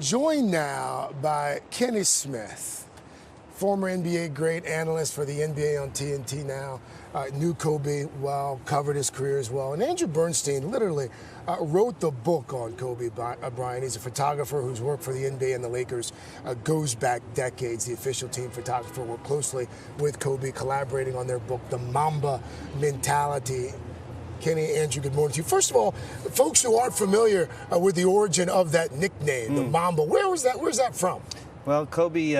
Joined now by Kenny Smith, former NBA great, analyst for the NBA on TNT now, knew Kobe well, covered his career as well. And Andrew Bernstein literally wrote the book on Kobe Bryant. He's a photographer who's worked for the NBA and the Lakers, goes back decades. The official team photographer worked closely with Kobe, collaborating on their book, The Mamba Mentality. Kenny, Andrew, good morning to you. First of all, folks who aren't familiar with the origin of that nickname, the Mamba, where's that from? Well, Kobe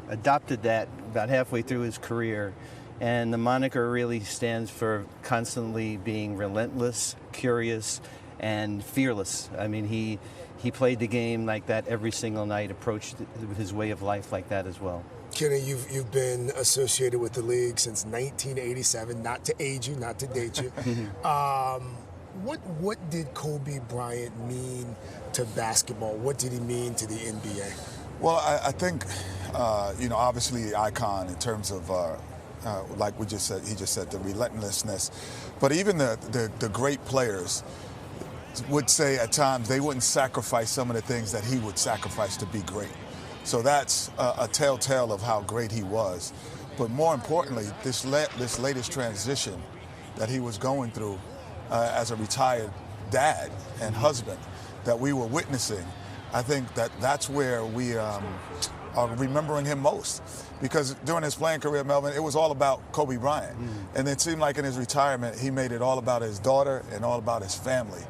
adopted that about halfway through his career, and the moniker really stands for constantly being relentless, curious, and fearless. I mean, he played the game like that every single night, approached his way of life like that as well. Kenny, you've been associated with the league since 1987. Not to age you, not to date you. What did Kobe Bryant mean to basketball? What did he mean to the NBA? Well, I think obviously the icon in terms of like he just said, the relentlessness. But even the great players would say at times they wouldn't sacrifice some of the things that he would sacrifice to be great. So that's a telltale of how great he was. But more importantly, this latest transition that he was going through as a retired dad and husband that we were witnessing, I think that's where we are remembering him most. Because during his playing career, Melvin, it was all about Kobe Bryant. And it seemed like in his retirement, he made it all about his daughter and all about his family,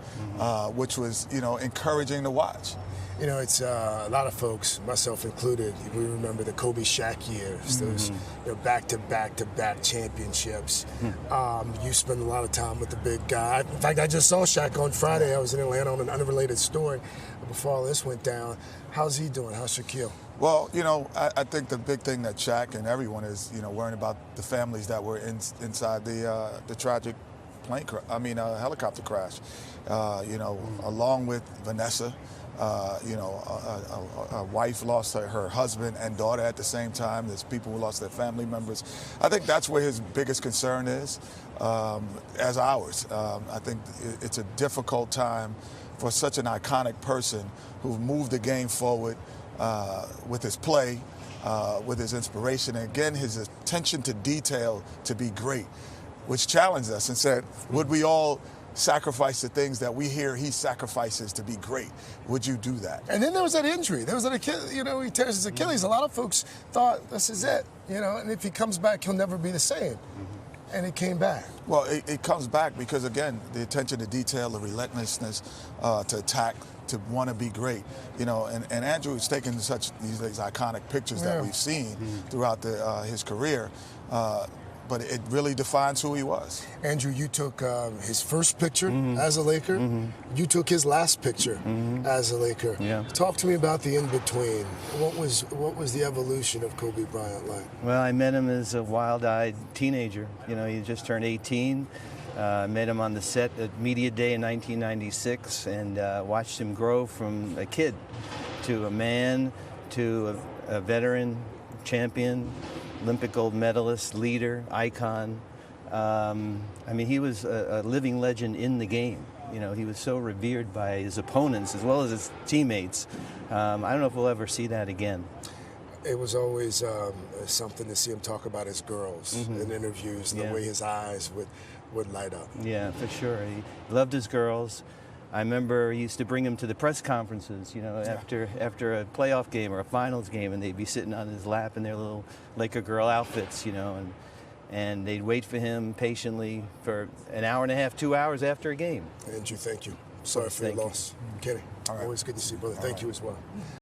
which was, encouraging to watch. It's a lot of folks, myself included, we remember the Kobe Shaq years, those back-to-back championships. You spend a lot of time with the big guy. In fact, I just saw Shaq on Friday. I was in Atlanta on an unrelated story before all this went down. How's he doing? How's Shaquille? Well, I think the big thing that Shaq and everyone is, worrying about the families that were inside the tragic helicopter crash. Along with Vanessa. A wife lost her husband and daughter at the same time. There's people who lost their family members. I think that's where his biggest concern is, as ours. I think it's a difficult time for such an iconic person who moved the game forward with his play, with his inspiration, and again, his attention to detail to be great, which challenged us and said, would we all sacrifice the things that we hear he sacrifices to be great? Would you do that? And then there was that injury. There was that Achilles, he tears his Achilles. A lot of folks thought this is it, and if he comes back, he'll never be the same. And it came back. Well, it comes back because, again, the attention to detail, the relentlessness to attack, to want to be great, and Andrew has taken these iconic pictures that we've seen throughout his career. But it really defines who he was. Andrew, you took his first picture as a Laker. You took his last picture as a Laker. Yeah. Talk to me about the in-between. What was the evolution of Kobe Bryant like? Well, I met him as a wild-eyed teenager. He just turned 18. Met him on the set at Media Day in 1996 and watched him grow from a kid to a man to a veteran champion, Olympic gold medalist, leader, icon. He was a living legend in the game. He was so revered by his opponents as well as his teammates. I don't know if we'll ever see that again. It was always something to see him talk about his girls in interviews, and the way his eyes would light up. Yeah, for sure. He loved his girls. I remember he used to bring them to the press conferences, after a playoff game or a finals game, and they'd be sitting on his lap in their little Laker girl outfits, and they'd wait for him patiently for an hour and a half, 2 hours after a game. Andrew, thank you. Sorry for your loss. Kenny, always good to see you, brother. Thank you as well.